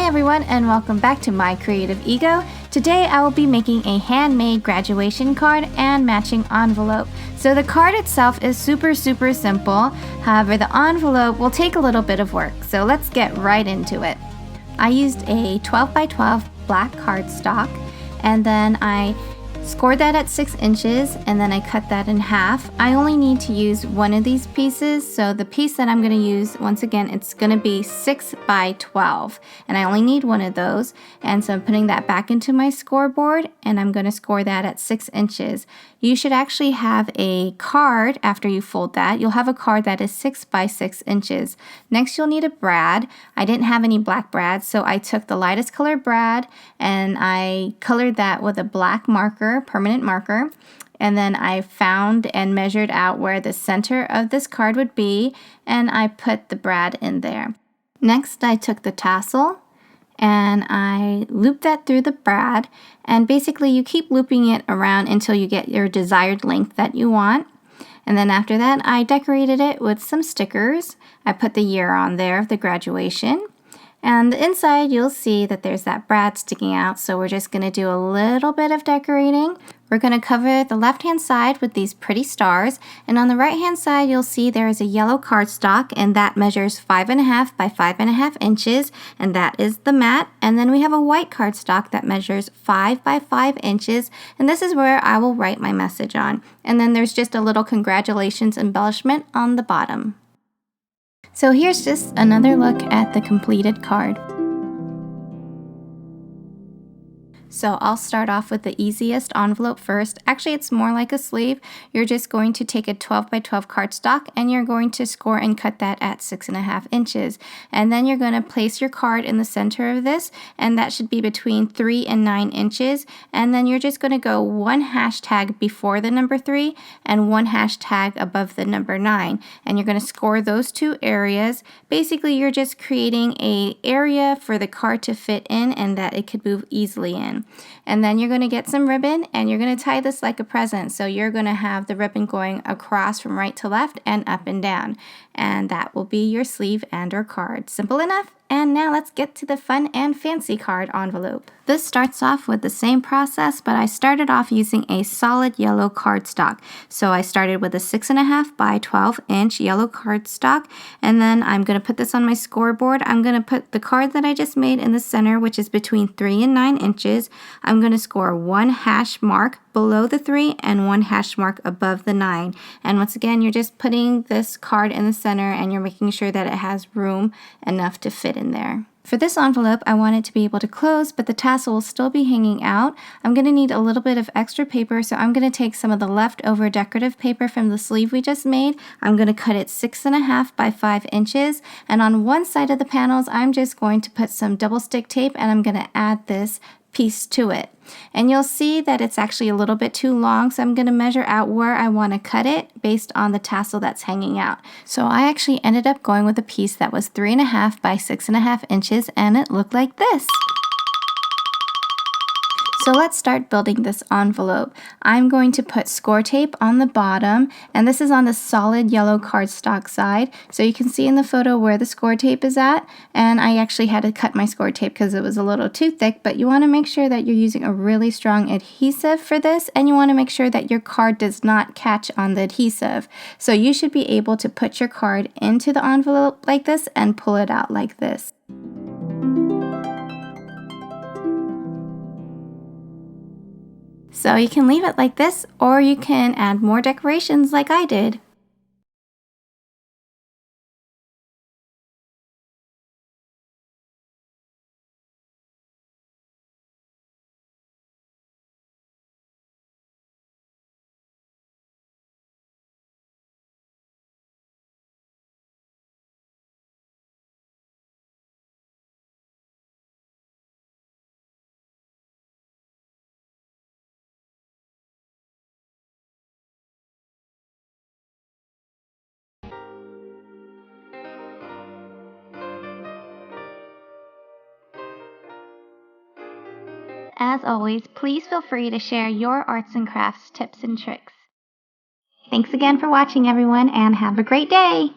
Hi everyone, and welcome back to My Creative Ego. Today I will be making a handmade graduation card and matching envelope. So the card itself is super simple. However, the envelope will take a little bit of work. So let's get right into it. I used a 12 by 12 black cardstock, and then I scored that at 6 inches, and then I cut that in half. I only need to use one of these pieces, so the piece that I'm going to use, once again, it's going to be 6 by 12, and I only need one of those. And so I'm putting that back into my scoreboard, and I'm going to score that at 6 inches. You should actually have a card after you fold that. You'll have a card that is 6 by 6 inches. Next, you'll need a brad. I didn't have any black brads, so I took the lightest color brad and I colored that with a black marker, permanent marker, and then I found and measured out where the center of this card would be, and I put the brad in there. Next, I took the tassel and I looped that through the brad, and basically you keep looping it around until you get your desired length that you want. And then after that, I decorated it with some stickers. I put the year on there of the graduation. And inside you'll see that there's that brad sticking out, so we're just going to do a little bit of decorating. We're going to cover the left-hand side with these pretty stars, and on the right-hand side you'll see there is a yellow cardstock, and that measures 5.5 by 5.5 inches, and that is the mat. And then we have a white cardstock that measures 5 by 5 inches, and this is where I will write my message on. And then there's just a little congratulations embellishment on the bottom. So here's just another look at the completed card. So I'll start off with the easiest envelope first. Actually, it's more like a sleeve. You're just going to take a 12 by 12 cardstock and you're going to score and cut that at 6.5 inches. And then you're going to place your card in the center of this, and that should be between 3 and 9 inches. And then you're just going to go one hashtag before the number 3 and one hashtag above the number 9. And you're going to score those two areas. Basically, you're just creating an area for the card to fit in and that it could move easily in. And then you're going to get some ribbon and you're going to tie this like a present. So you're going to have the ribbon going across from right to left and up and down. And that will be your sleeve and or card. Simple enough. And now let's get to the fun and fancy card envelope. This starts off with the same process, but I started off using a solid yellow cardstock. So I started with a 6.5 by 12 inch yellow cardstock, and then I'm going to put this on my scoreboard. I'm going to put the card that I just made in the center, which is between 3 and 9 inches. I'm going to score one hash mark below the 3 and one hash mark above the 9. And once again, you're just putting this card in the center and you're making sure that it has room enough to fit in there. For this envelope, I want it to be able to close, but the tassel will still be hanging out. I'm going to need a little bit of extra paper, so I'm going to take some of the leftover decorative paper from the sleeve we just made. I'm going to cut it 6.5 by 5 inches, and on one side of the panels, I'm just going to put some double stick tape, and I'm going to add this piece to it. And you'll see that it's actually a little bit too long, so I'm going to measure out where I want to cut it based on the tassel that's hanging out. So I actually ended up going with a piece that was 3.5 by 6.5 inches, and it looked like this. So let's start building this envelope. I'm going to put score tape on the bottom, and this is on the solid yellow cardstock side. So you can see in the photo where the score tape is at, and I actually had to cut my score tape because it was a little too thick, but you want to make sure that you're using a really strong adhesive for this, and you want to make sure that your card does not catch on the adhesive. So you should be able to put your card into the envelope like this and pull it out like this. So you can leave it like this, or you can add more decorations like I did. As always, please feel free to share your arts and crafts tips and tricks. Thanks again for watching, everyone, and have a great day!